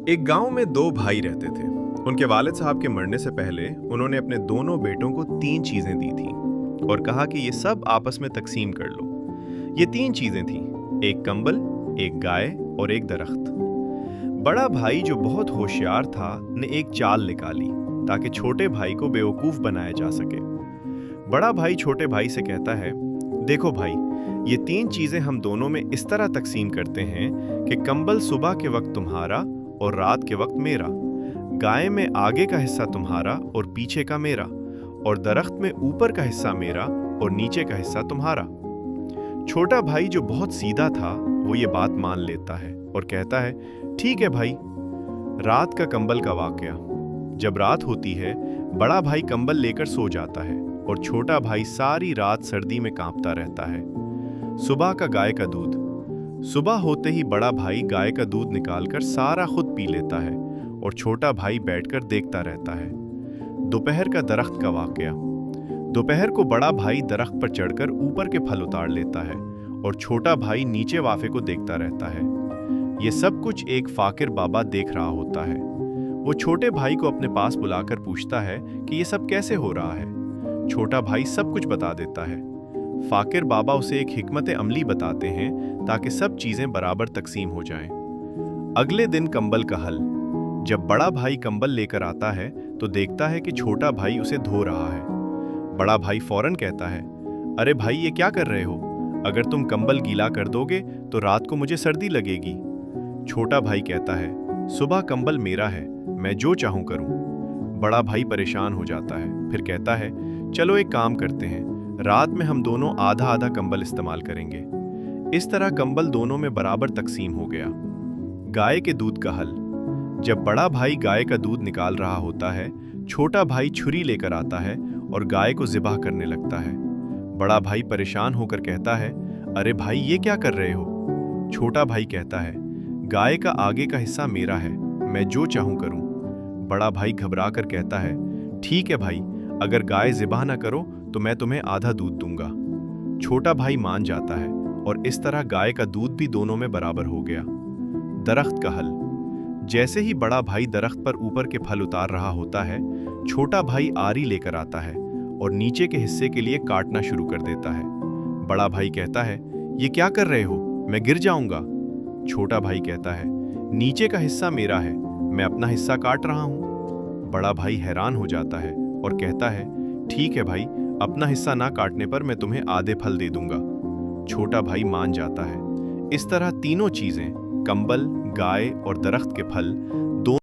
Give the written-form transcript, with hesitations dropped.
एक गांव में दो भाई रहते थे। उनके वालिद साहब के मरने से पहले उन्होंने अपने दोनों बेटों को 3 चीजें दी थी और कहा कि ये सब आपस में तकसीम कर लो। ये 3 चीजें थी, एक कंबल, एक गाय और एक दरख्त। बड़ा भाई जो बहुत होशियार था ने एक चाल निकाली ताकि छोटे भाई को बेवकूफ बनाया जा सके। बड़ा भाई छोटे भाई से कहता है, देखो भाई, ये 3 चीजें हम दोनों में इस तरह तकसीम करते हैं कि कंबल सुबह के वक्त तुम्हारा और रात के वक्त मेरा, गाय में आगे का हिस्सा तुम्हारा और पीछे का मेरा, और दरख्त में ऊपर का हिस्सा मेरा और नीचे का हिस्सा तुम्हारा। छोटा भाई जो बहुत सीधा था वो ये बात मान लेता है और कहता है, ठीक है भाई। रात का कंबल का वाकया। जब रात होती है, बड़ा भाई कंबल लेकर सो जाता है और छोटा भाई सारी रात सर्दी में कांपता रहता है। सुबह का गाय का दूध। सुबह होते ही बड़ा भाई गाय का दूध निकालकर सारा खुद पी लेता है और छोटा भाई बैठकर देखता रहता है। दोपहर का दरख्त का वाकया। दोपहर को बड़ा भाई दरख्त पर चढ़कर ऊपर के फल उतार लेता है और छोटा भाई नीचे वाफे को देखता रहता है। ये सब कुछ एक फाकिर बाबा देख रहा होता है। वो छोटे भाई को अपने पास बुलाकर पूछता है कि ये सब कैसे हो रहा है। छोटा भाई सब कुछ बता देता है। फाकिर बाबा उसे एक हिकमत अमली बताते हैं ताकि सब चीजें बराबर तकसीम हो जाएं। अगले दिन कंबल का हल। जब बड़ा भाई कंबल लेकर आता है तो देखता है कि छोटा भाई उसे धो रहा है। बड़ा भाई फौरन कहता है, अरे भाई, ये क्या कर रहे हो? अगर तुम कंबल गीला कर दोगे तो रात को मुझे सर्दी लगेगी। छोटा भाई कहता है, सुबह कंबल मेरा है, मैं जो चाहूं करूं। बड़ा भाई परेशान हो जाता है, फिर कहता है, चलो एक काम करते हैं, रात में हम दोनों आधा आधा कंबल इस्तेमाल करेंगे। इस तरह कंबल दोनों में बराबर तकसीम हो गया। गाय के दूध का हल। जब बड़ा भाई गाय का दूध निकाल रहा होता है, छोटा भाई छुरी लेकर आता है और गाय को ज़िबाह करने लगता है। बड़ा भाई परेशान होकर कहता है, अरे भाई, ये क्या कर रहे हो? छोटा भाई कहता है, गाय का आगे का हिस्सा मेरा है, मैं जो चाहूं करूं। बड़ा भाई घबरा कर कहता है, ठीक है भाई, अगर गाय ज़िबाह ना करो तो मैं तुम्हें आधा दूध दूंगा। छोटा भाई मान जाता है और इस तरह गाय का दूध भी दोनों में बराबर हो गया। दरख्त का हल। जैसे ही बड़ा भाई दरख्त पर ऊपर के फल उतार रहा होता है, छोटा भाई आरी लेकर आता है और नीचे के हिस्से के लिए काटना शुरू कर देता है। बड़ा भाई कहता है, ये क्या कर रहे हो? मैं गिर जाऊंगा। छोटा भाई कहता है, नीचे का हिस्सा मेरा है, मैं अपना हिस्सा काट रहा हूं। बड़ा भाई हैरान हो जाता है और कहता है, ठीक है भाई, अपना हिस्सा ना काटने पर मैं तुम्हें आधे फल दे दूंगा। छोटा भाई मान जाता है। इस तरह तीनों चीजें, कंबल, गाय और दरख्त के फल, दोनों